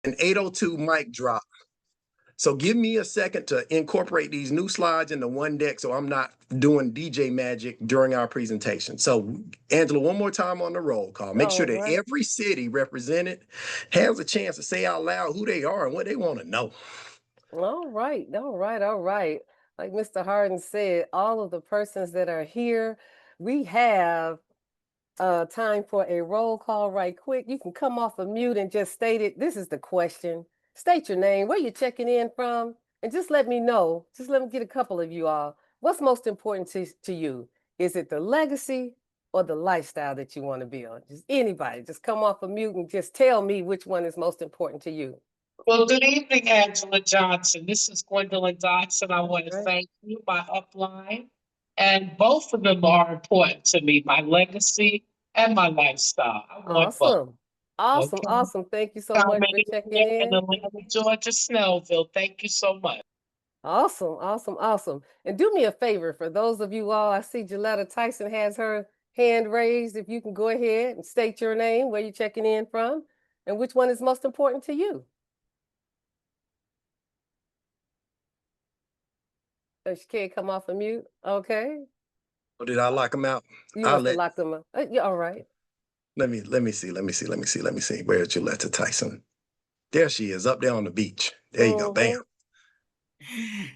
An 802 mic drop. So give me a second to incorporate these new slides into one deck so I'm not doing DJ magic during our presentation. So Angela, one more time on the roll call. Make sure All that right. every city represented has a chance to say out loud who they are and what they want to know. All right. All right. All right. Like Mr. Harden said, all of the persons that are here, we have time for a roll call right quick. You can come off of mute and just state it. This is the question. State your name, where you're checking in from, and just let me know. Just let me get a couple of you all. What's most important to you? Is it the legacy or the lifestyle that you want to build? Just anybody, just come off of mute and just tell me which one is most important to you. Well, good evening, Angela Johnson. This is Gwendolyn Dodson. I want to Right. thank you, my upline, and both of them are important to me, my legacy and my lifestyle. I want both. Awesome. Awesome. Okay. Awesome. Thank you so much for Commenting checking here in in. Atlanta, Georgia, Snellville. Thank you so much. Awesome, awesome, awesome. And do me a favor, for those of you all, I see Jaletta Tyson has her hand raised. If you can go ahead and state your name, where you're checking in from, and which one is most important to you. Oh, she can't come off of mute. Okay. Or did I lock them out? You I'll must have let locked them up. Yeah, all right. let me see. Where's Gilletta Tyson? There she is, up there on the beach. There you go. Bam.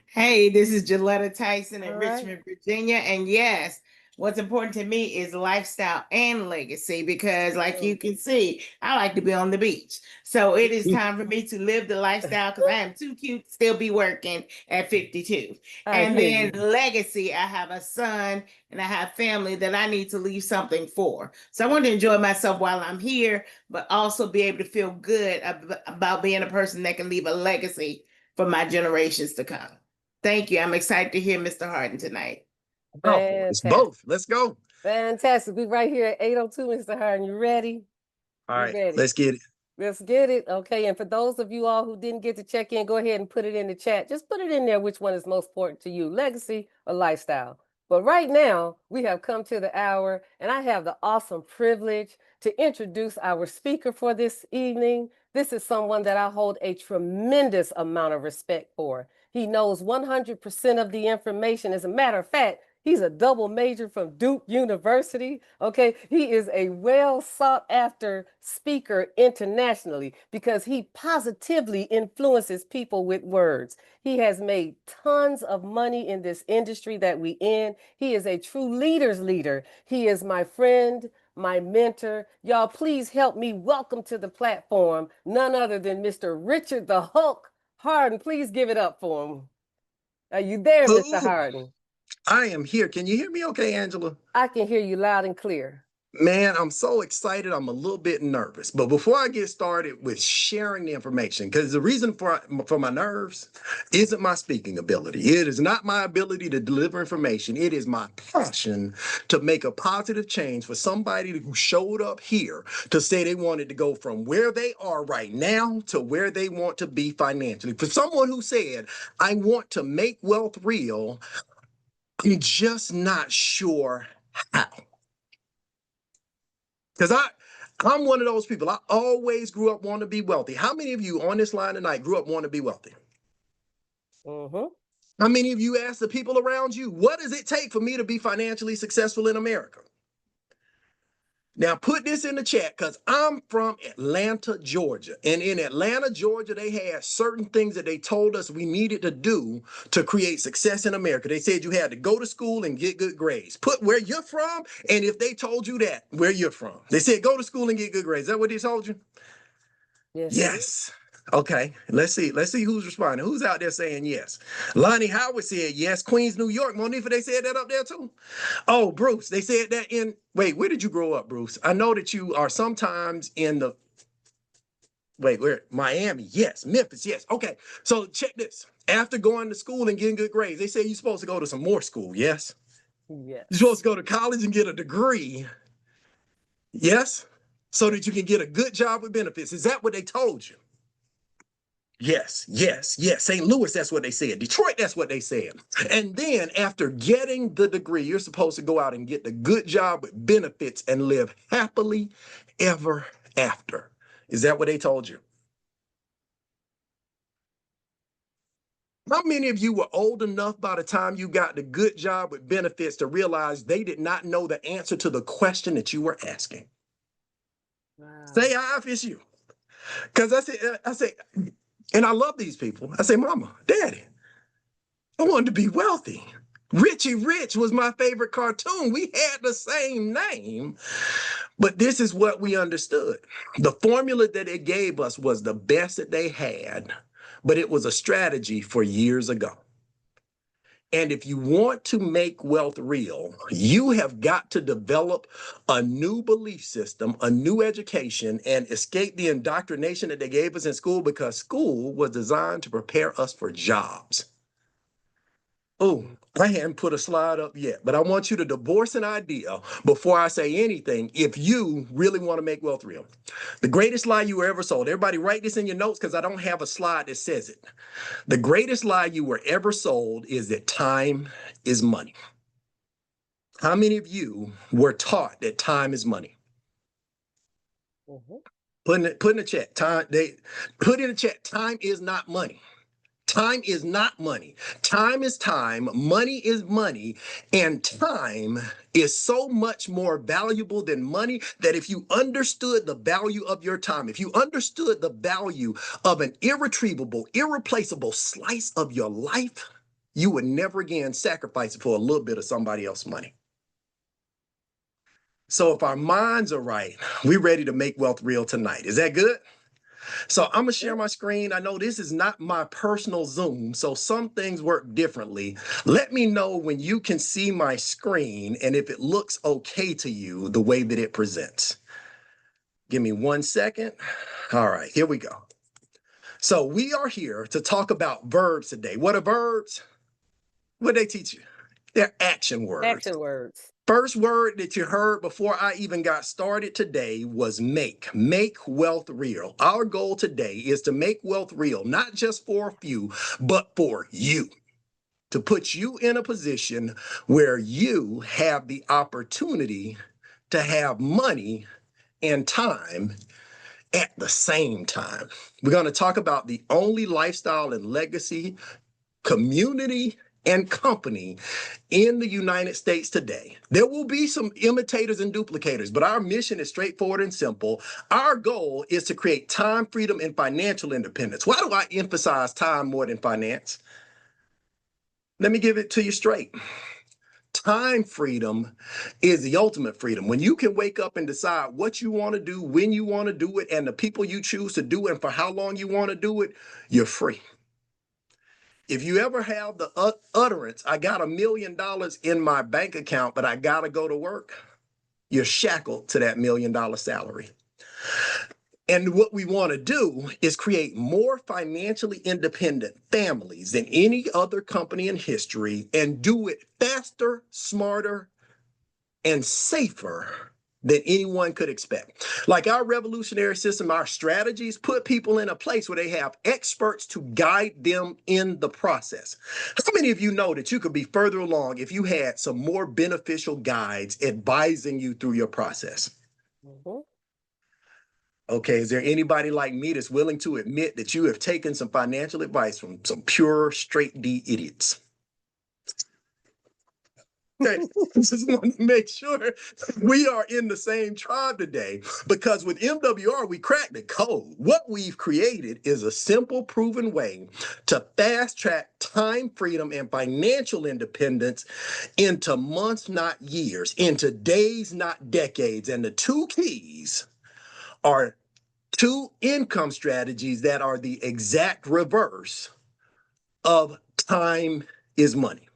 Hey, this is Jaletta Tyson in All right. Richmond, Virginia. And yes, what's important to me is lifestyle and legacy because, like you can see, I like to be on the beach. So it is time for me to live the lifestyle because I am too cute to still be working at 52. I And hear then you. legacy, I have a son and I have family that I need to leave something for. So I want to enjoy myself while I'm here, but also be able to feel good about being a person that can leave a legacy for my generations to come. Thank you. I'm excited to hear Mr. Harden tonight. Oh, it's Fantastic. both. Let's go. Fantastic. We right here at 802, Mr. Harden. You ready? All You right, ready? let's get it. Let's get it. Okay. And for those of you all who didn't get to check in, go ahead and put it in the chat. Just put it in there which one is most important to you, legacy or lifestyle. But right now, we have come to the hour, and I have the awesome privilege to introduce our speaker for this evening. This is someone that I hold a tremendous amount of respect for. He knows 100% of the information. As a matter of fact, he's a double major from Duke University. Okay. He is a well sought after speaker internationally because he positively influences people with words. He has made tons of money in this industry that we in. He is a true leader's leader. He is my friend, my mentor. Y'all, please help me welcome to the platform none other than Mr. Richard the Hulk Harden. Please give it up for him. Are you there, Mr. Ooh, Harden? I am here. Can you hear me okay, Angela? I can hear you loud and clear. Man, I'm so excited. I'm a little bit nervous. But before I get started with sharing the information, because the reason for my nerves isn't my speaking ability. It is not my ability to deliver information. It is my passion to make a positive change for somebody who showed up here to say they wanted to go from where they are right now to where they want to be financially. For someone who said, I want to make wealth real, I'm just not sure how. Because I'm one of those people. I always grew up wanting to be wealthy. How many of you on this line tonight grew up wanting to be wealthy? Mm-hmm. How many of you asked the people around you, what does it take for me to be financially successful in America? Now put this in the chat because I'm from Atlanta, Georgia. And in Atlanta, Georgia, they had certain things that they told us we needed to do to create success in America. They said you had to go to school and get good grades. Put where you're from, and if they told you that, where you're from. They said go to school and get good grades. Is that what they told you? Yes. Yes. Okay, let's see who's responding. Who's out there saying yes? Lonnie Howard said yes. Queens, New York. Monifa, they said that up there too. Oh, Bruce, they said that in, wait, where did you grow up, Bruce? I know that you are sometimes in the, wait, where? Miami, yes. Memphis, yes. Okay, so check this. After going to school and getting good grades, they say you're supposed to go to some more school, yes? Yes. You're supposed to go to college and get a degree, yes? So that you can get a good job with benefits. Is that what they told you? Yes, yes, yes. St. Louis, that's what they said. Detroit, that's what they said. And then after getting the degree, you're supposed to go out and get the good job with benefits and live happily ever after. Is that what they told you? How many of you were old enough by the time you got the good job with benefits to realize they did not know the answer to the question that you were asking? Wow. Say hi if it's you. Because I say, and I love these people. I say, Mama, Daddy, I wanted to be wealthy. Richie Rich was my favorite cartoon. We had the same name, but this is what we understood. The formula that it gave us was the best that they had, but it was a strategy for years ago. And if you want to make wealth real, you have got to develop a new belief system, a new education, and escape the indoctrination that they gave us in school, because school was designed to prepare us for jobs. Oh, I hadn't put a slide up yet, but I want you to divorce an idea before I say anything if you really want to make wealth real. The greatest lie you were ever sold. Everybody write this in your notes because I don't have a slide that says it. The greatest lie you were ever sold is that time is money. How many of you were taught that time is money? Mhm. Put in the chat. Put in the chat. Time is not money. Time is not money. Time is time. Money is money. And time is so much more valuable than money that if you understood the value of your time, if you understood the value of an irretrievable, irreplaceable slice of your life, you would never again sacrifice it for a little bit of somebody else's money. So if our minds are right, we're ready to make wealth real tonight. Is that good? So I'm gonna share my screen. I know this is not my personal Zoom, so some things work differently. Let me know when you can see my screen and if it looks okay to you the way that it presents. Give me 1 second. All right, here we go. So we are here to talk about verbs today. What are verbs? What do they teach you? They're action words. Action words. First word that you heard before I even got started today was make wealth real. Our goal today is to make wealth real, not just for a few, but for you. To put you in a position where you have the opportunity to have money and time at the same time. We're going to talk about the only lifestyle and legacy, community, and company in the United States today. There will be some imitators and duplicators, but our mission is straightforward and simple. Our goal is to create time, freedom, and financial independence. Why do I emphasize time more than finance? Let me give it to you straight. Time freedom is the ultimate freedom. When you can wake up and decide what you want to do, when you want to do it, and the people you choose to do it, and for how long you want to do it, you're free. If you ever have the utterance, I got $1 million in my bank account, but I got to go to work, you're shackled to that $1 million salary. And what we want to do is create more financially independent families than any other company in history, and do it faster, smarter, and safer than anyone could expect. Like our revolutionary system, our strategies put people in a place where they have experts to guide them in the process. How many of you know that you could be further along if you had some more beneficial guides advising you through your process? Mhm. Okay, is there anybody like me that's willing to admit that you have taken some financial advice from some pure straight D idiots? Okay, just want to make sure we are in the same tribe today, because with MWR, we cracked the code. What we've created is a simple, proven way to fast track time freedom and financial independence into months, not years, into days, not decades. And the two keys are two income strategies that are the exact reverse of time is money.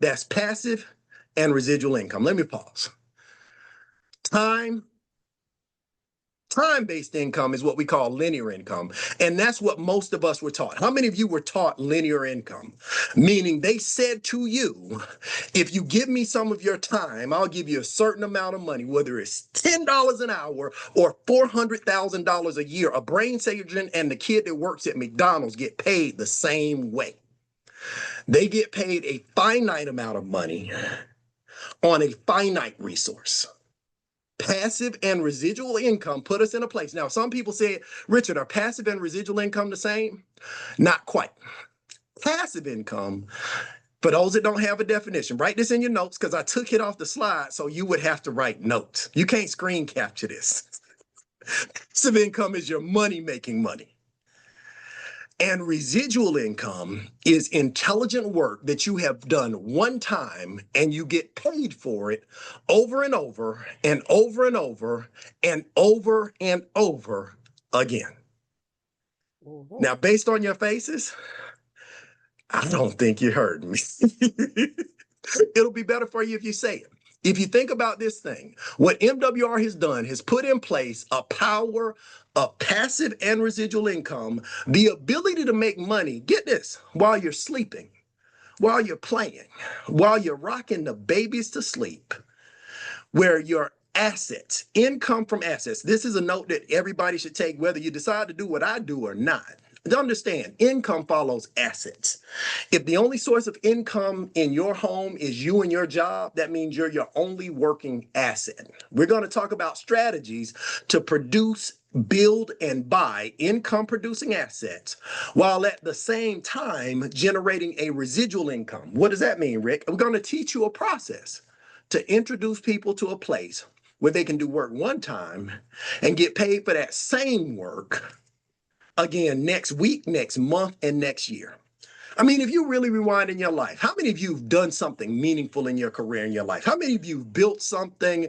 That's passive and residual income. Let me pause. Time-based income is what we call linear income. And that's what most of us were taught. How many of you were taught linear income? Meaning they said to you, if you give me some of your time, I'll give you a certain amount of money, whether it's $10 an hour or $400,000 a year. A brain surgeon and the kid that works at McDonald's get paid the same way. They get paid a finite amount of money on a finite resource. Passive and residual income put us in a place. Now, some people say, Richard, are passive and residual income the same? Not quite. Passive income, for those that don't have a definition, write this in your notes because I took it off the slide, so you would have to write notes. You can't screen capture this. Passive income is your money making money. And residual income is intelligent work that you have done one time and you get paid for it over and over and over and over and over and over again. Mhm. Now, based on your faces, I don't think you heard me. It'll be better for you if you say it. If you think about this thing, what MWR has done has put in place a power of passive and residual income, the ability to make money, get this, while you're sleeping, while you're playing, while you're rocking the babies to sleep, where your assets, income from assets, this is a note that everybody should take, whether you decide to do what I do or not. Understand, income follows assets. If the only source of income in your home is you and your job, that means you're your only working asset. We're going to talk about strategies to produce, build, and buy income producing assets while at the same time generating a residual income. What does that mean, Rick? We're going to teach you a process to introduce people to a place where they can do work one time and get paid for that same work again next week, next month, and next year. I mean, if you really rewind in your life, how many of you have done something meaningful in your career, in your life? How many of you have built something,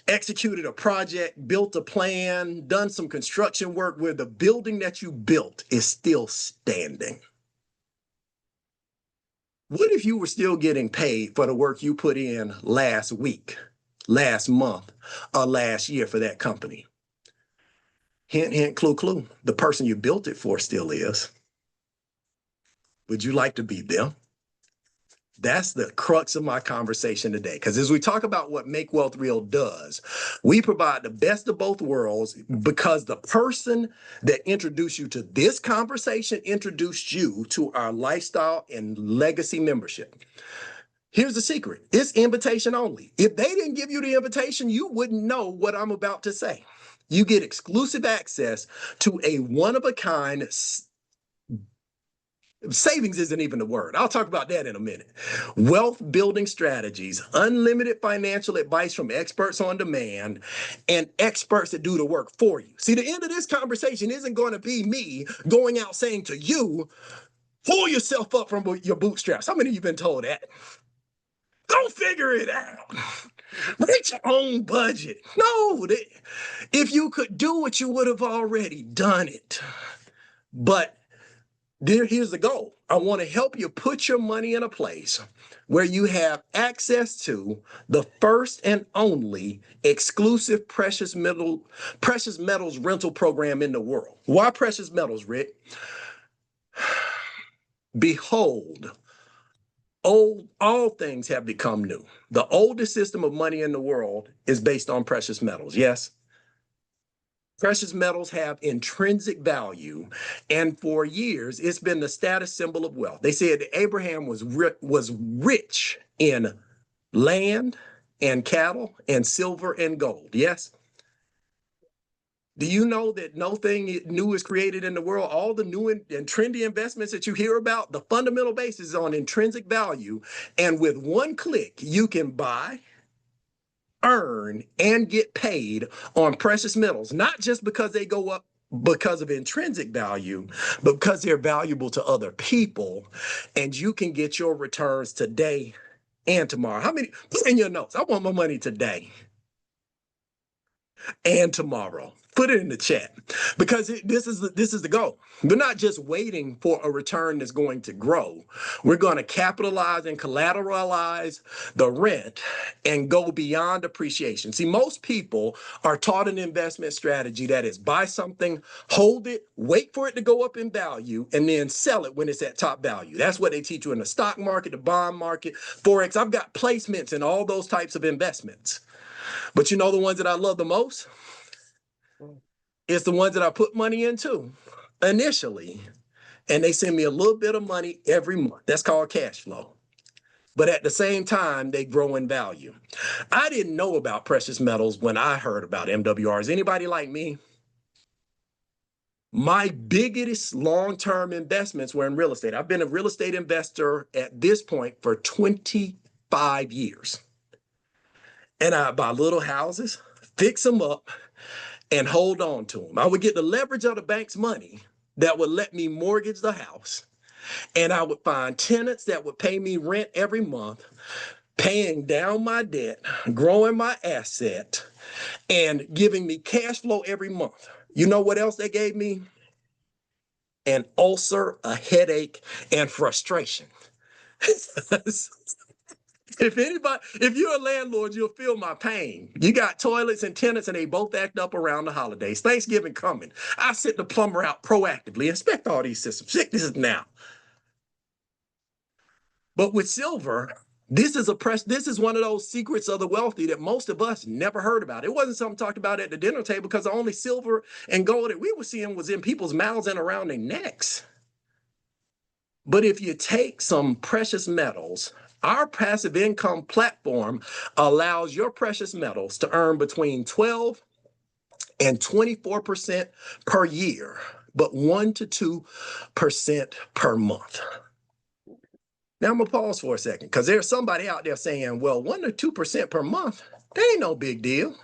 executed a project, built a plan, done some construction work where the building that you built is still standing? What if you were still getting paid for the work you put in last week, last month, or last year for that company? Hint, hint, clue, clue. The person you built it for still is. Would you like to be them? That's the crux of my conversation today. Because as we talk about what Make Wealth Real does, we provide the best of both worlds because the person that introduced you to this conversation introduced you to our lifestyle and legacy membership. Here's the secret. It's invitation only. If they didn't give you the invitation, you wouldn't know what I'm about to say. You get exclusive access to a one-of-a-kind savings isn't even the word. I'll talk about that in a minute. Wealth building strategies, unlimited financial advice from experts on demand, and experts that do the work for you. See, the end of this conversation isn't going to be me going out saying to you, pull yourself up from your bootstraps. How many of you been told that? Go figure it out. Make your own budget. No, if you could do it, you would have already done it. But here's the goal. I want to help you put your money in a place where you have access to the first and only exclusive precious metals rental program in the world. Why precious metals, Rick? Behold, all things have become new. The oldest system of money in the world is based on precious metals. Yes. Precious metals have intrinsic value, and for years, it's been the status symbol of wealth. They said that Abraham was rich in land and cattle and silver and gold. Yes? Do you know that nothing new is created in the world? All the new and trendy investments that you hear about, the fundamental basis is on intrinsic value, and with one click, you can buy, earn, and get paid on precious metals, not just because they go up because of intrinsic value, but because they're valuable to other people, and you can get your returns today and tomorrow. How many? Put in your notes. I want my money today and tomorrow. Put it in the chat because this is the goal. We're not just waiting for a return that's going to grow. We're going to capitalize and collateralize the rent and go beyond appreciation. See, most people are taught an investment strategy that is buy something, hold it, wait for it to go up in value, and then sell it when it's at top value. That's what they teach you in the stock market, the bond market, Forex. I've got placements in all those types of investments. But you know the ones that I love the most? It's the ones that I put money into initially, and they send me a little bit of money every month. That's called cash flow. But at the same time, they grow in value. I didn't know about precious metals when I heard about MWR. Is anybody like me? My biggest long-term investments were in real estate. I've been a real estate investor at this point for 25 years. And I buy little houses, fix them up, and hold on to them. I would get the leverage of the bank's money that would let me mortgage the house. And I would find tenants that would pay me rent every month, paying down my debt, growing my asset, and giving me cash flow every month. You know what else they gave me? An ulcer, a headache, and frustration. If you're a landlord, you'll feel my pain. You got toilets and tenants, and they both act up around the holidays. Thanksgiving coming. I sent the plumber out proactively, inspect all these systems. Check this now. But with silver, this is one of those secrets of the wealthy that most of us never heard about. It wasn't something talked about at the dinner table because the only silver and gold that we were seeing was in people's mouths and around their necks. But if you take some precious metals, our passive income platform allows your precious metals to earn between 12 and 24% per year, but 1 to 2% per month. Now I'm gonna pause for a second because there's somebody out there saying, well, 1 to 2% per month, that ain't no big deal.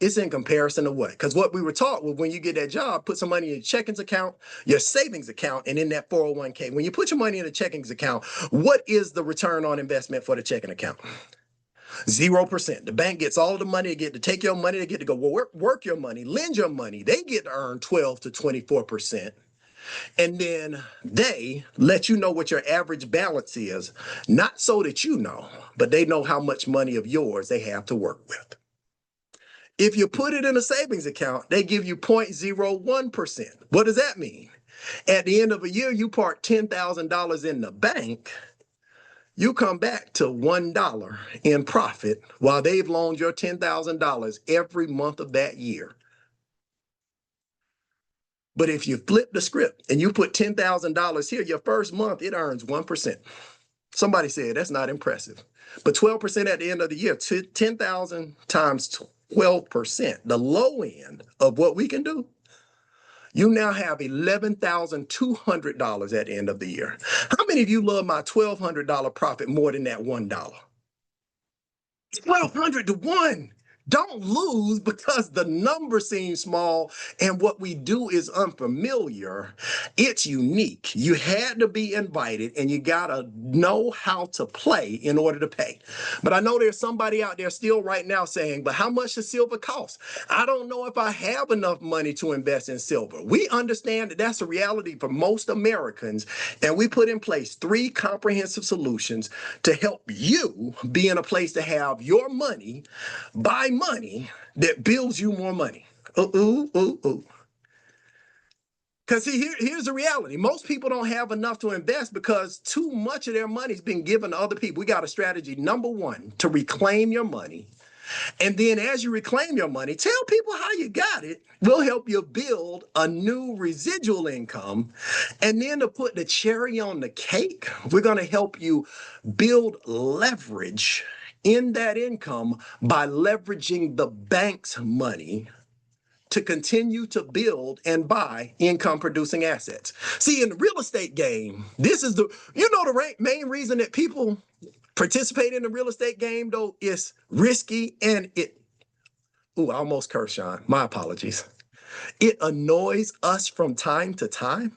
It's in comparison to what? Because what we were taught was when you get that job, put some money in your checkings account, your savings account, and in that 401k. When you put your money in a checkings account, what is the return on investment for the checking account? 0%. The bank gets all the money, they get to take your money, they get to go work your money, lend your money. They get to earn 12 to 24%. And then they let you know what your average balance is, not so that you know, but they know how much money of yours they have to work with. If you put it in a savings account, they give you 0.01%. What does that mean? At the end of a year, you park $10,000 in the bank, you come back to $1 in profit while they've loaned your $10,000 every month of that year. But if you flip the script and you put $10,000 here, your first month, it earns 1%. Somebody said that's not impressive. But 12% at the end of the year, 10,000 times 12%, the low end of what we can do, you now have $11,200 at the end of the year. How many of you love my $1,200 profit more than that $1? 1,200 to 1. Don't lose because the number seems small and what we do is unfamiliar. It's unique. You had to be invited and you got to know how to play in order to pay. But I know there's somebody out there still right now saying, but how much does silver cost? I don't know if I have enough money to invest in silver. We understand that that's a reality for most Americans. And we put in place 3 comprehensive solutions to help you be in a place to have your money buy money that builds you more money. Because see, here's the reality. Most people don't have enough to invest because too much of their money's been given to other people. We got a strategy. Number 1, to reclaim your money. And then as you reclaim your money, tell people how you got it. We'll help you build a new residual income. And then to put the cherry on the cake, we're going to help you build leverage in that income by leveraging the bank's money to continue to build and buy income producing assets. See, in the real estate game, this is the main reason that people participate in the real estate game, though, is risky and I almost cursed, Sean. My apologies. It annoys us from time to time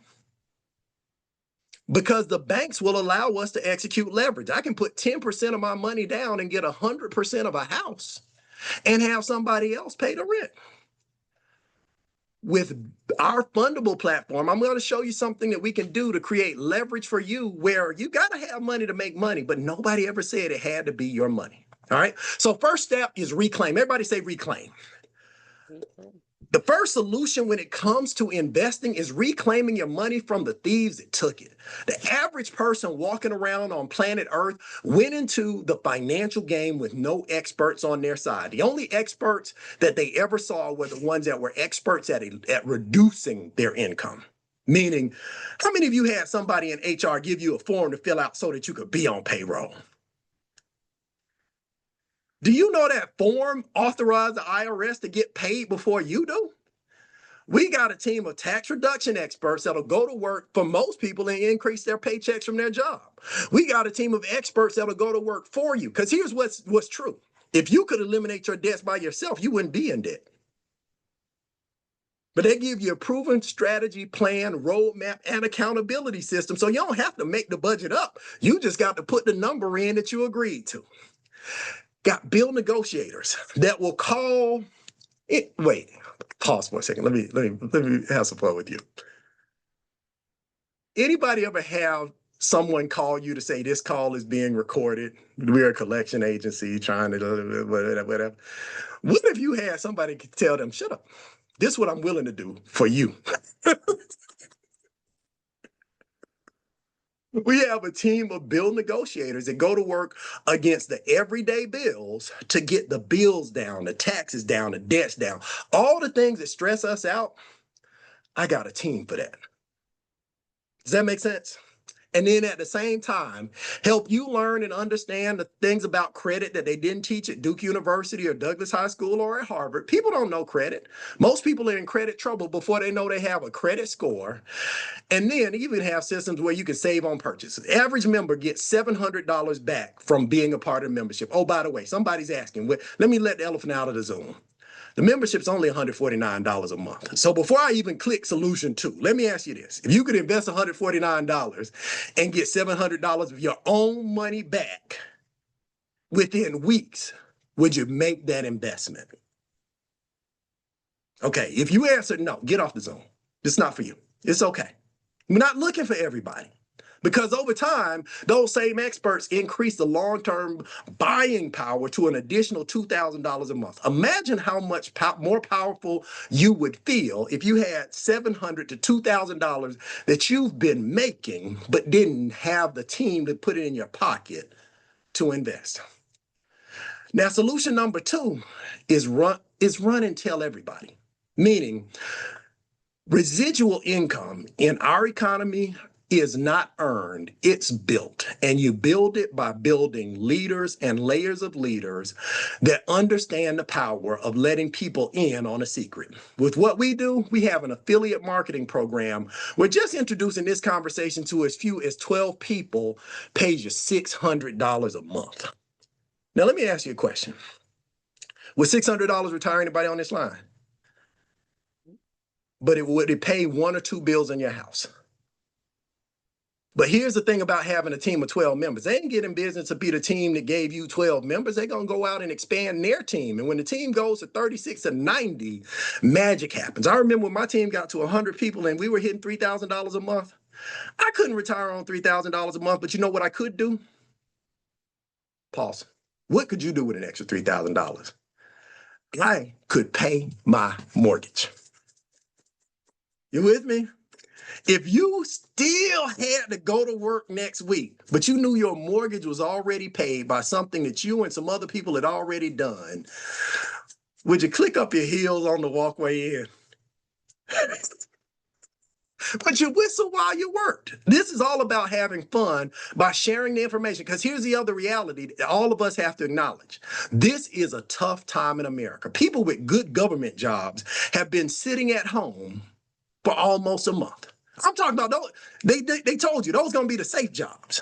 because the banks will allow us to execute leverage. I can put 10% of my money down and get 100% of a house and have somebody else pay the rent. With our fundable platform, I'm going to show you something that we can do to create leverage for you where you got to have money to make money, but nobody ever said it had to be your money. All right. So first step is reclaim. Everybody say reclaim. The first solution when it comes to investing is reclaiming your money from the thieves that took it. The average person walking around on planet Earth went into the financial game with no experts on their side. The only experts that they ever saw were the ones that were experts at reducing their income. Meaning, how many of you had somebody in HR give you a form to fill out so that you could be on payroll? Do you know that form authorized the IRS to get paid before you do? We got a team of tax reduction experts that'll go to work for most people and increase their paychecks from their job. We got a team of experts that'll go to work for you. Because here's what's true. If you could eliminate your debts by yourself, you wouldn't be in debt. But they give you a proven strategy, plan, roadmap, and accountability system. So you don't have to make the budget up. You just got to put the number in that you agreed to. Got bill negotiators that will call it. Wait, pause for a second. Let me have some fun with you. Anybody ever have someone call you to say this call is being recorded? We're a collection agency trying to whatever. What if you had somebody tell them, shut up? This is what I'm willing to do for you. We have a team of bill negotiators that go to work against the everyday bills to get the bills down, the taxes down, the debts down, all the things that stress us out. I got a team for that. Does that make sense? And then at the same time, help you learn and understand the things about credit that they didn't teach at Duke University or Douglas High School or at Harvard. People don't know credit. Most people are in credit trouble before they know they have a credit score. And then even have systems where you can save on purchases. Average member gets $700 back from being a part of membership. Oh, by the way, somebody's asking, let me let the elephant out of the Zoom. The membership's only $149 a month. So before I even click solution 2, let me ask you this. If you could invest $149 and get $700 of your own money back within weeks, would you make that investment? Okay, if you answer no, get off the Zoom. It's not for you. It's okay. We're not looking for everybody. Because over time, those same experts increase the long-term buying power to an additional $2,000 a month. Imagine how much more powerful you would feel if you had $700 to $2,000 that you've been making, but didn't have the team to put it in your pocket to invest. Now, solution number 2 is run and tell everybody, meaning residual income in our economy is not earned, it's built. And you build it by building leaders and layers of leaders that understand the power of letting people in on a secret. With what we do, we have an affiliate marketing program. We're just introducing this conversation to as few as 12 people, pays you $600 a month. Now, let me ask you a question. Would $600 retire anybody on this line? But would it pay 1 or 2 bills in your house? But here's the thing about having a team of 12 members. They ain't getting business to be the team that gave you 12 members. They're going to go out and expand their team. And when the team goes to 36 to 90, magic happens. I remember when my team got to 100 people and we were hitting $3,000 a month. I couldn't retire on $3,000 a month, but you know what I could do? Pause. What could you do with an extra $3,000? I could pay my mortgage. You with me? If you still had to go to work next week, but you knew your mortgage was already paid by something that you and some other people had already done, would you click up your heels on the walkway in? But you whistle while you worked. This is all about having fun by sharing the information. Because here's the other reality that all of us have to acknowledge. This is a tough time in America. People with good government jobs have been sitting at home for almost a month. I'm talking about those. They told you those going to be the safe jobs.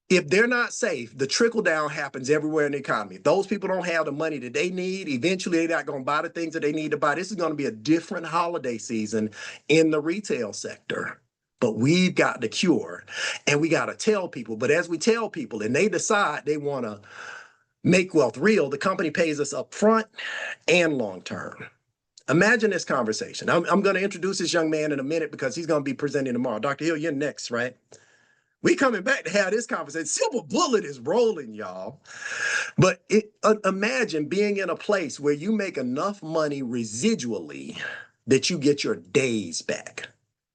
If they're not safe, the trickle down happens everywhere in the economy. If those people don't have the money that they need, eventually they're not going to buy the things that they need to buy. This is going to be a different holiday season in the retail sector. But we've got the cure, and we got to tell people. But as we tell people and they decide they want to make wealth real, the company pays us up front and long term. Imagine this conversation. I'm going to introduce this young man in a minute because he's going to be presenting tomorrow. Dr. Hill, you're next, right? We coming back to have this conversation. Silver bullet is rolling, y'all. But imagine being in a place where you make enough money residually that you get your days back.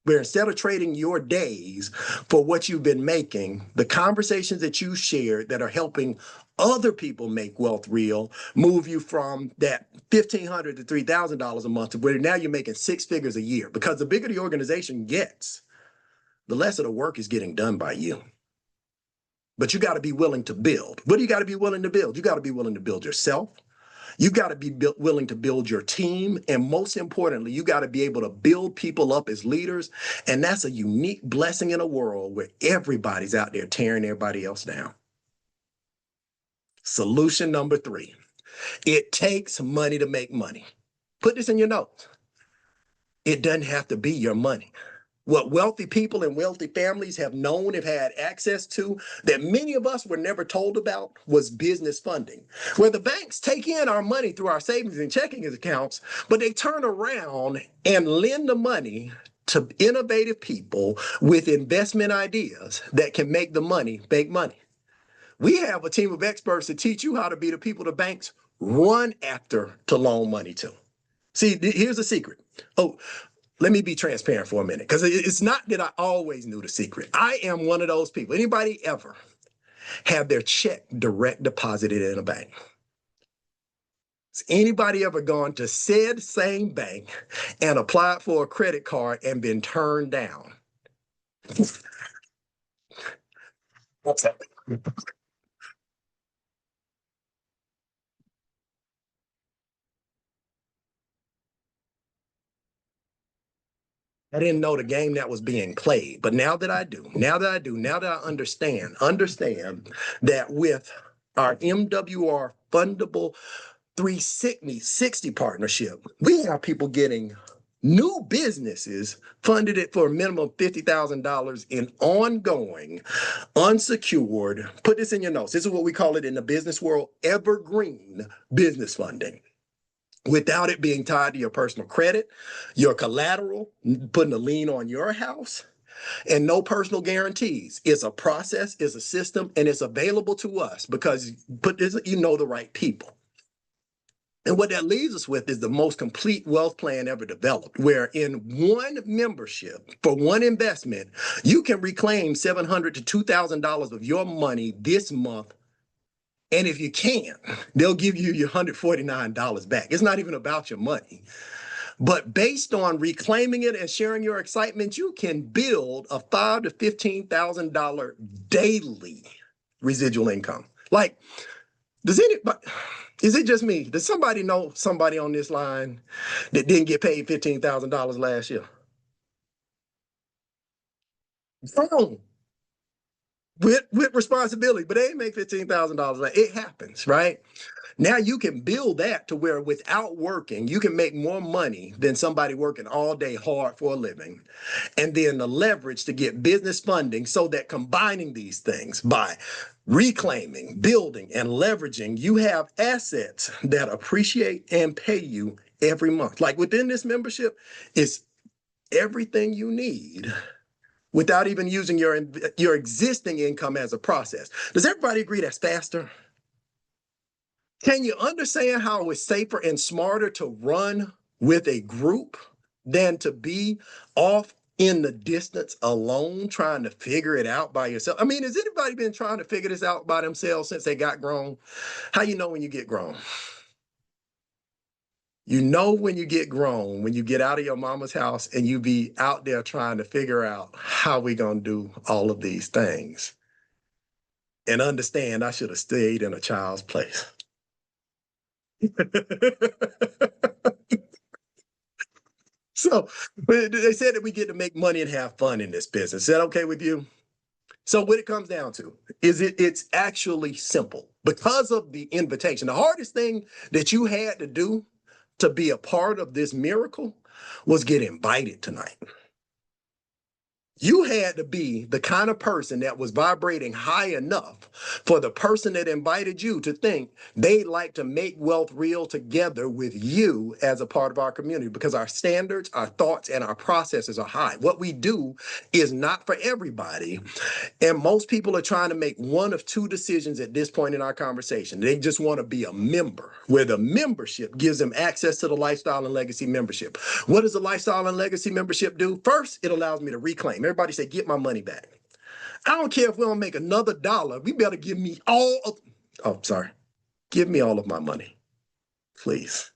Where instead of trading your days for what you've been making, the conversations that you shared that are helping other people make wealth real move you from that $1,500 to $3,000 a month to where now you're making 6 figures a year. Because the bigger the organization gets, the less of the work is getting done by you. But you got to be willing to build. What do you got to be willing to build? You got to be willing to build yourself. You got to be willing to build your team. And most importantly, you got to be able to build people up as leaders. And that's a unique blessing in a world where everybody's out there tearing everybody else down. Solution number 3, it takes money to make money. Put this in your notes. It doesn't have to be your money. What wealthy people and wealthy families have known, have had access to, that many of us were never told about, was business funding, where the banks take in our money through our savings and checking accounts, but they turn around and lend the money to innovative people with investment ideas that can make the money make money. We have a team of experts to teach you how to be the people the banks run after to loan money to. See, here's the secret. Oh, let me be transparent for a minute, because it's not that I always knew the secret. I am one of those people. Anybody ever have their check direct deposited in a bank? Has anybody ever gone to said same bank and applied for a credit card and been turned down? What's that? I didn't know the game that was being played, but now that I understand that with our MWR fundable 360 partnership, we have people getting new businesses funded it for a minimum of $50,000 in ongoing, unsecured, put this in your notes, this is what we call it in the business world, evergreen business funding, without it being tied to your personal credit, your collateral, putting a lien on your house, and no personal guarantees. It's a process, it's a system, and it's available to us because you know the right people. And what that leaves us with is the most complete wealth plan ever developed, where in one membership, for one investment, you can reclaim $700 to $2,000 of your money this month. And if you can't, they'll give you your $149 back. It's not even about your money. But based on reclaiming it and sharing your excitement, you can build a $5,000 to $15,000 daily residual income. Like, is it just me? Does somebody know somebody on this line that didn't get paid $15,000 last year? Boom. With responsibility, but they ain't make $15,000. It happens, right? Now you can build that to where without working, you can make more money than somebody working all day hard for a living. And then the leverage to get business funding, so that combining these things by reclaiming, building, and leveraging, you have assets that appreciate and pay you every month. Like within this membership, it's everything you need without even using your existing income as a process. Does everybody agree that's faster? Can you understand how it's safer and smarter to run with a group than to be off in the distance alone trying to figure it out by yourself? I mean, has anybody been trying to figure this out by themselves since they got grown? How you know when you get grown? You know when you get grown, when you get out of your mama's house and you be out there trying to figure out how we gonna do all of these things. And understand I should have stayed in a child's place. So they said that we get to make money and have fun in this business. Is that okay with you? So what it comes down to is it's actually simple because of the invitation. The hardest thing that you had to do to be a part of this miracle was get invited tonight. You had to be the kind of person that was vibrating high enough for the person that invited you to think they'd like to make wealth real together with you as a part of our community, because our standards, our thoughts, and our processes are high. What we do is not for everybody. And most people are trying to make one of two decisions at this point in our conversation. They just want to be a member, where the membership gives them access to the Lifestyle and Legacy membership. What does the Lifestyle and Legacy membership do? First, it allows me to reclaim. Everybody say, get my money back. I don't care if we don't make another dollar. We better give me all of, give me all of my money, please.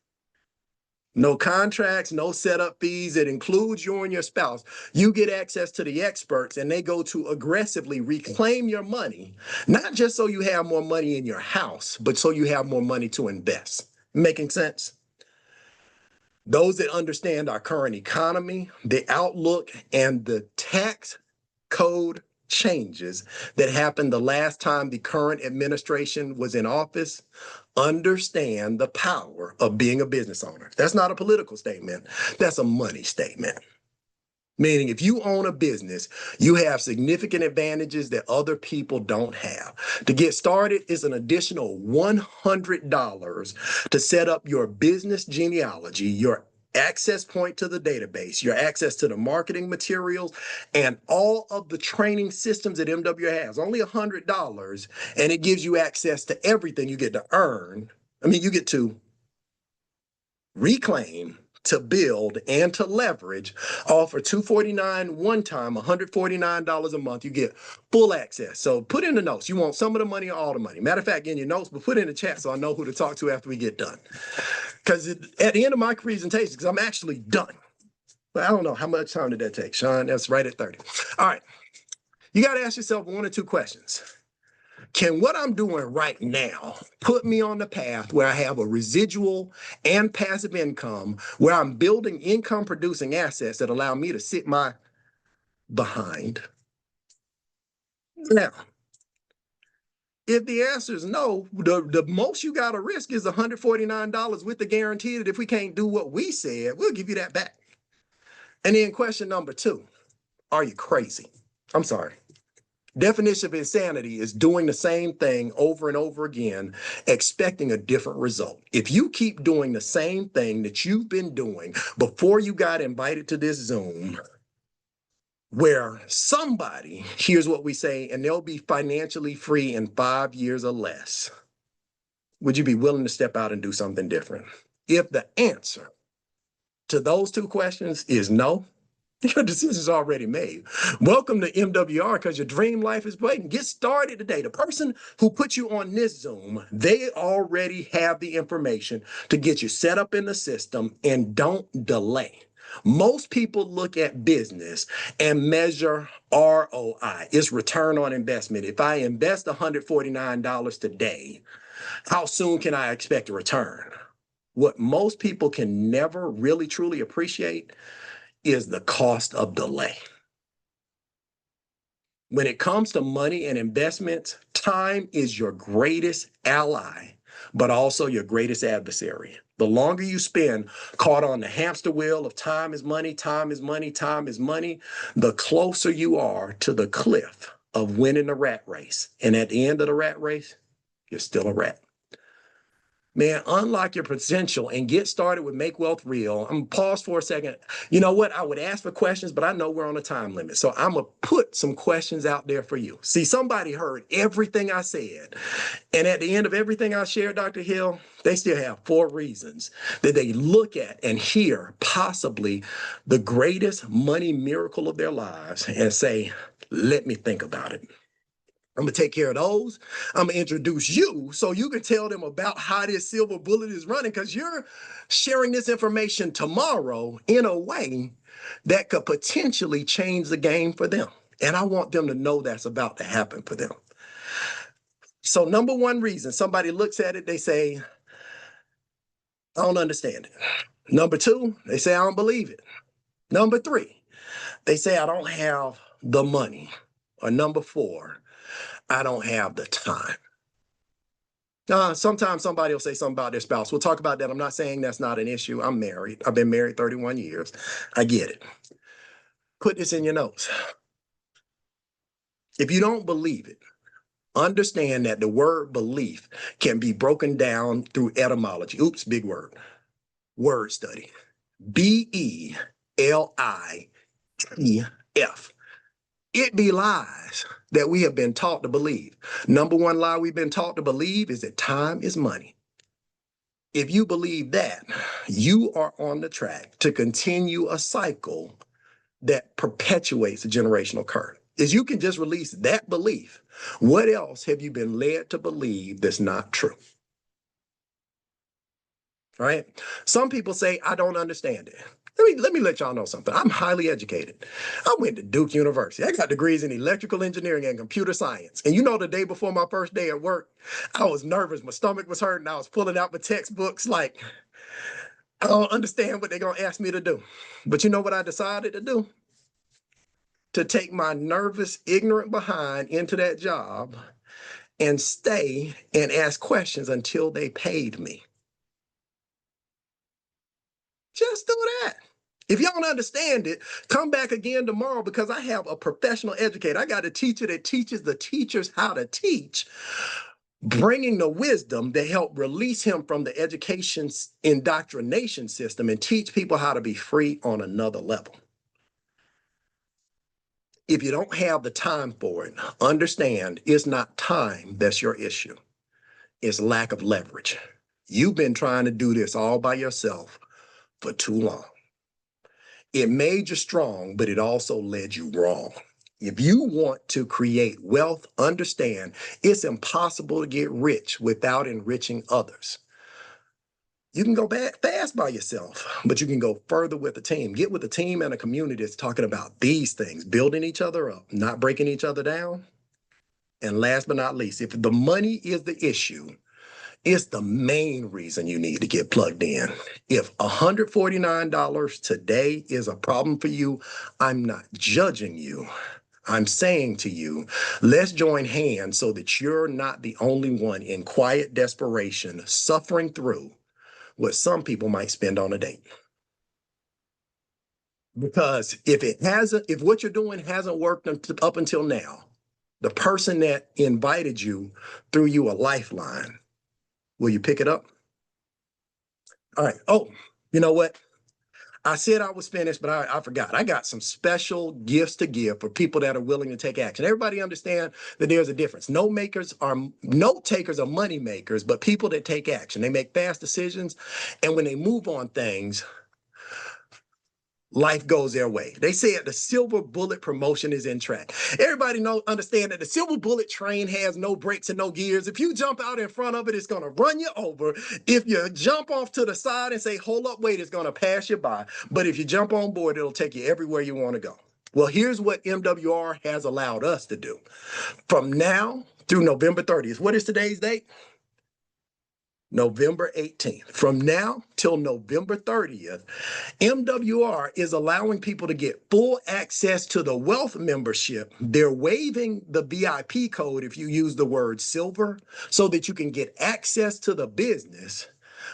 No contracts, no setup fees. It includes you and your spouse. You get access to the experts and they go to aggressively reclaim your money, not just so you have more money in your house, but so you have more money to invest. Making sense? Those that understand our current economy, the outlook, and the tax code changes that happened the last time the current administration was in office understand the power of being a business owner. That's not a political statement, that's a money statement. Meaning, if you own a business, you have significant advantages that other people don't have. To get started is an additional $100 to set up your business genealogy, your access point to the database, your access to the marketing materials, and all of the training systems that MW has. Only $100, and it gives you access to everything you get to earn. You get to reclaim, to build, and to leverage, all for $249 one time, $149 a month. You get full access. So put in the notes. You want some of the money or all the money? Matter of fact, in your notes, but put in the chat so I know who to talk to after we get done. Because at the end of my presentation, because I'm actually done. But I don't know, how much time did that take, Sean? That's right at 30. All right. You got to ask yourself one or two questions. Can what I'm doing right now put me on the path where I have a residual and passive income, where I'm building income producing assets that allow me to sit my behind? Now, if the answer is no, the most you got to risk is $149 with the guarantee that if we can't do what we said, we'll give you that back. And then question number 2, are you crazy? I'm sorry. Definition of insanity is doing the same thing over and over again, expecting a different result. If you keep doing the same thing that you've been doing before you got invited to this Zoom, where somebody hears what we say and they'll be financially free in 5 years or less, would you be willing to step out and do something different? If the answer to those 2 questions is no, your decision's already made. Welcome to MWR, because your dream life is waiting. Get started today. The person who put you on this Zoom, they already have the information to get you set up in the system, and don't delay. Most people look at business and measure ROI. It's return on investment. If I invest $149 today, how soon can I expect a return? What most people can never really truly appreciate is the cost of delay. When it comes to money and investments, time is your greatest ally, but also your greatest adversary. The longer you spend caught on the hamster wheel of time is money, time is money, time is money, the closer you are to the cliff of winning the rat race. And at the end of the rat race, you're still a rat. Man, unlock your potential and get started with Make Wealth Real. I'm gonna pause for a second. You know what? I would ask for questions, but I know we're on a time limit. So I'm gonna put some questions out there for you. See, somebody heard everything I said. And at the end of everything I shared, Dr. Hill, they still have 4 reasons that they look at and hear possibly the greatest money miracle of their lives and say, let me think about it. I'm going to take care of those. I'm going to introduce you so you can tell them about how this silver bullet is running, because you're sharing this information tomorrow in a way that could potentially change the game for them. And I want them to know that's about to happen for them. So number 1 reason, somebody looks at it, they say, I don't understand it. Number 2, they say, I don't believe it. Number 3, they say, I don't have the money. Or number 4, I don't have the time. Sometimes somebody will say something about their spouse. We'll talk about that. I'm not saying that's not an issue. I'm married. I've been married 31 years. I get it. Put this in your notes. If you don't believe it, understand that the word belief can be broken down through etymology. Oops, big word. Word study. BELIEF. It belies that we have been taught to believe. Number 1 lie we've been taught to believe is that time is money. If you believe that, you are on the track to continue a cycle that perpetuates a generational curse. Is you can just release that belief. What else have you been led to believe that's not true? Right? Some people say, I don't understand it. Let me let y'all know something. I'm highly educated. I went to Duke University. I got degrees in electrical engineering and computer science. And you know, the day before my first day at work, I was nervous. My stomach was hurting. I was pulling out my textbooks like, I don't understand what they're going to ask me to do. But you know what I decided to do? To take my nervous, ignorant behind into that job and stay and ask questions until they paid me. Just do that. If y'all don't understand it, come back again tomorrow because I have a professional educator. I got a teacher that teaches the teachers how to teach, bringing the wisdom to help release him from the education indoctrination system and teach people how to be free on another level. If you don't have the time for it, understand it's not time that's your issue. It's lack of leverage. You've been trying to do this all by yourself for too long. It made you strong, but it also led you wrong. If you want to create wealth, understand it's impossible to get rich without enriching others. You can go back fast by yourself, but you can go further with a team. Get with a team and a community that's talking about these things, building each other up, not breaking each other down. And last but not least, if the money is the issue, it's the main reason you need to get plugged in. If $149 today is a problem for you, I'm not judging you. I'm saying to you, let's join hands so that you're not the only one in quiet desperation suffering through what some people might spend on a date. Because if what you're doing hasn't worked up until now, the person that invited you threw you a lifeline. Will you pick it up? All right. Oh, you know what? I said I was finished, but I forgot. I got some special gifts to give for people that are willing to take action. Everybody understand that there's a difference. Note takers are money makers, but people that take action. They make fast decisions, and when they move on things, life goes their way. They said the silver bullet promotion is in track. Everybody understand that the silver bullet train has no brakes and no gears. If you jump out in front of it, it's going to run you over. If you jump off to the side and say, hold up, wait, it's going to pass you by. But if you jump on board, it'll take you everywhere you want to go. Well, here's what MWR has allowed us to do. From now through November 30th, what is today's date? November 18th. From now till November 30th, MWR is allowing people to get full access to the wealth membership. They're waiving the VIP code if you use the word silver so that you can get access to the business,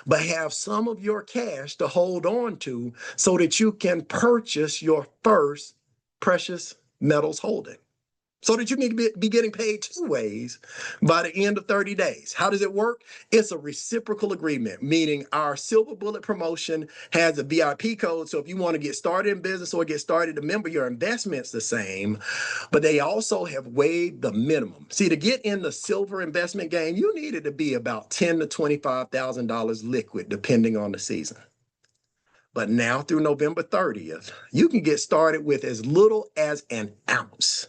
but have some of your cash to hold on to so that you can purchase your first precious metals holding. So that you can be getting paid 2 ways by the end of 30 days. How does it work? It's a reciprocal agreement, meaning our Silver Bullet promotion has a VIP code. So if you want to get started in business or get started, remember your investment's the same, but they also have waived the minimum. See, to get in the silver investment game, you needed to be about $10,000 to $25,000 liquid, depending on the season. But now through November 30th, you can get started with as little as an ounce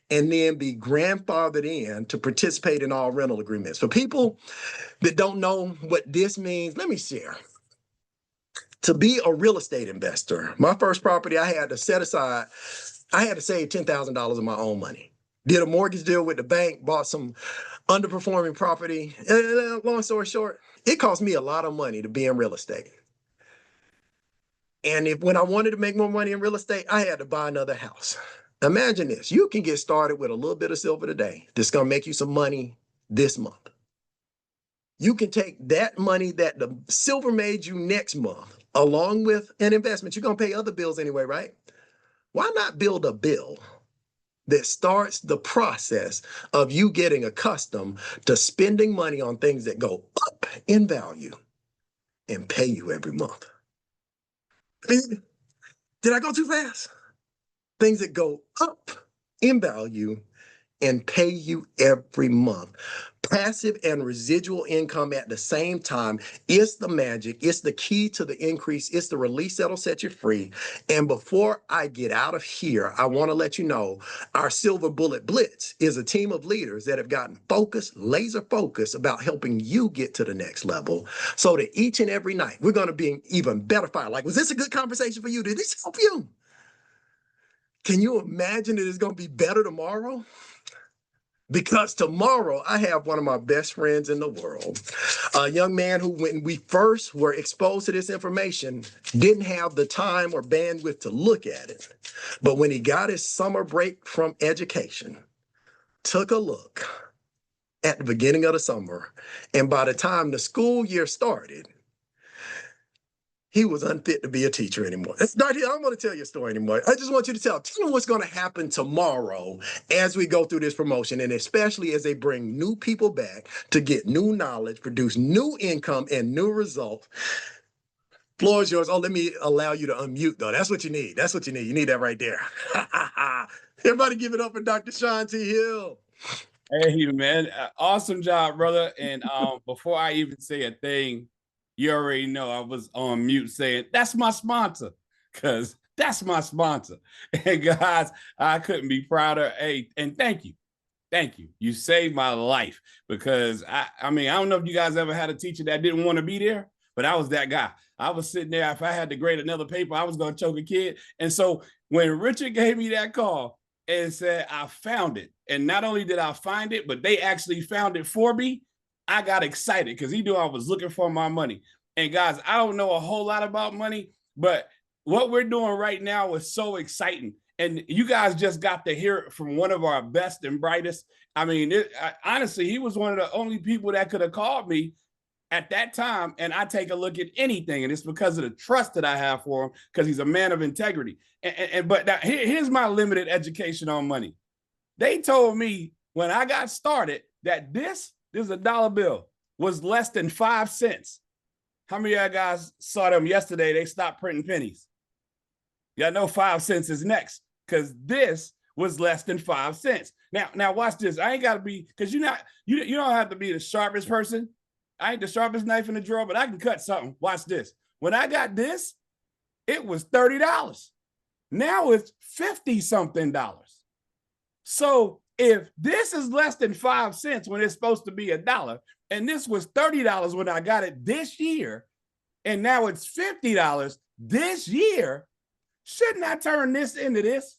and then be grandfathered in to participate in all rental agreements. For people that don't know what this means, let me share. To be a real estate investor, my first property I had to set aside, I had to save $10,000 of my own money. Did a mortgage deal with the bank, bought some underperforming property. Long story short, it cost me a lot of money to be in real estate. And when I wanted to make more money in real estate, I had to buy another house. Imagine this. You can get started with a little bit of silver today. That's going to make you some money this month. You can take that money that the silver made you next month, along with an investment. You're going to pay other bills anyway, right? Why not build a bill that starts the process of you getting accustomed to spending money on things that go up in value and pay you every month? Did I go too fast? Things that go up in value and pay you every month. Passive and residual income at the same time is the magic. It's the key to the increase. It's the release that'll set you free. And before I get out of here, I want to let you know our Silver Bullet Blitz is a team of leaders that have gotten focused, laser focused about helping you get to the next level. So that each and every night, we're going to be even better fire. Like, was this a good conversation for you? Did this help you? Can you imagine that it's going to be better tomorrow? Because tomorrow I have one of my best friends in the world, a young man who, when we first were exposed to this information, didn't have the time or bandwidth to look at it. But when he got his summer break from education, took a look at the beginning of the summer, and by the time the school year started, he was unfit to be a teacher anymore. That's not here. I don't want to tell you a story anymore. I just want you to tell me what's going to happen tomorrow as we go through this promotion, and especially as they bring new people back to get new knowledge, produce new income and new results. Floor is yours. Oh, let me allow you to unmute, though. That's what you need. That's what you need. You need that right there. Everybody give it up for Dr. Sean T. Hill. Hey, man. Awesome job, brother. And before I even say a thing, you already know I was on mute saying, that's my sponsor, because that's my sponsor. And guys, I couldn't be prouder. Hey, and thank you. Thank you. You saved my life, because I mean, I don't know if you guys ever had a teacher that didn't want to be there, but I was that guy. I was sitting there. If I had to grade another paper, I was going to choke a kid. And so when Richard gave me that call and said, I found it, and not only did I find it, but they actually found it for me, I got excited because he knew I was looking for my money. And guys, I don't know a whole lot about money, but what we're doing right now is so exciting. And you guys just got to hear it from one of our best and brightest. I mean, honestly, he was one of the only people that could have called me at that time, and I take a look at anything. And it's because of the trust that I have for him, because he's a man of integrity. But now, here's my limited education on money. They told me when I got started that this is a dollar bill, was less than 5 cents. How many of y'all guys saw them yesterday? They stopped printing pennies. Y'all know 5 cents is next, because this was less than 5 cents. Now watch this. I ain't got to be, because you don't have to be the sharpest person. I ain't the sharpest knife in the drawer, but I can cut something. Watch this. When I got this, it was $30. Now it's $50-something. So if this is less than 5 cents when it's supposed to be $1, and this was $30 when I got it this year, and now it's $50 this year, shouldn't I turn this into this?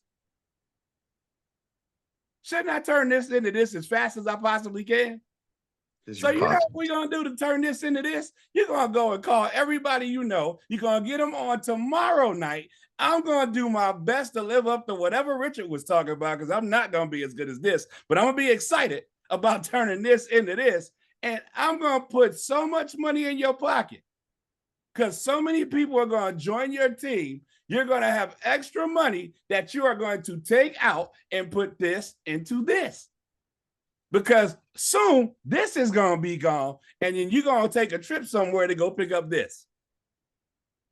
Shouldn't I turn this into this as fast as I possibly can? So you know what we're going to do to turn this into this? You're going to go and call everybody you know. You're going to get them on tomorrow night. I'm going to do my best to live up to whatever Richard was talking about, because I'm not going to be as good as this. But I'm going to be excited about turning this into this. And I'm going to put so much money in your pocket, because so many people are going to join your team. You're going to have extra money that you are going to take out and put this into this. Because soon this is going to be gone, and then you're going to take a trip somewhere to go pick up this.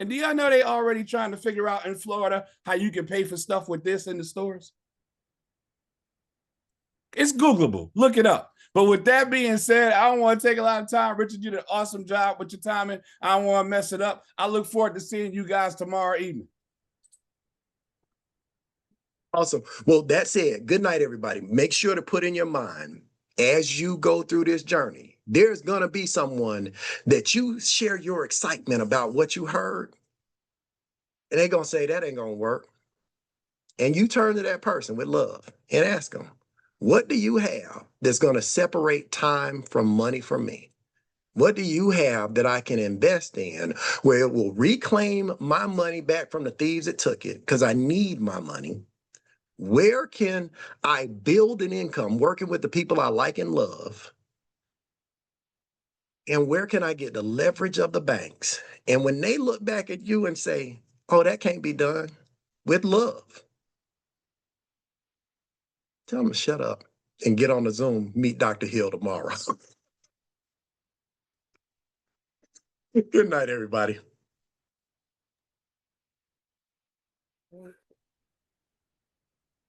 And do y'all know they already trying to figure out in Florida how you can pay for stuff with this in the stores? It's Googleable. Look it up. But with that being said, I don't want to take a lot of time. Richard, you did an awesome job with your timing. I don't want to mess it up. I look forward to seeing you guys tomorrow evening. Awesome. Well, that said, good night, everybody. Make sure to put in your mind, as you go through this journey, there's going to be someone that you share your excitement about what you heard, and they're going to say, that ain't going to work. And you turn to that person with love and ask them, what do you have that's going to separate time from money from me? What do you have that I can invest in where it will reclaim my money back from the thieves that took it, because I need my money? Where can I build an income working with the people I like and love? And where can I get the leverage of the banks? And when they look back at you and say, oh, that can't be done, with love, tell them to shut up and get on the Zoom, meet Dr. Hill tomorrow. Good night, everybody.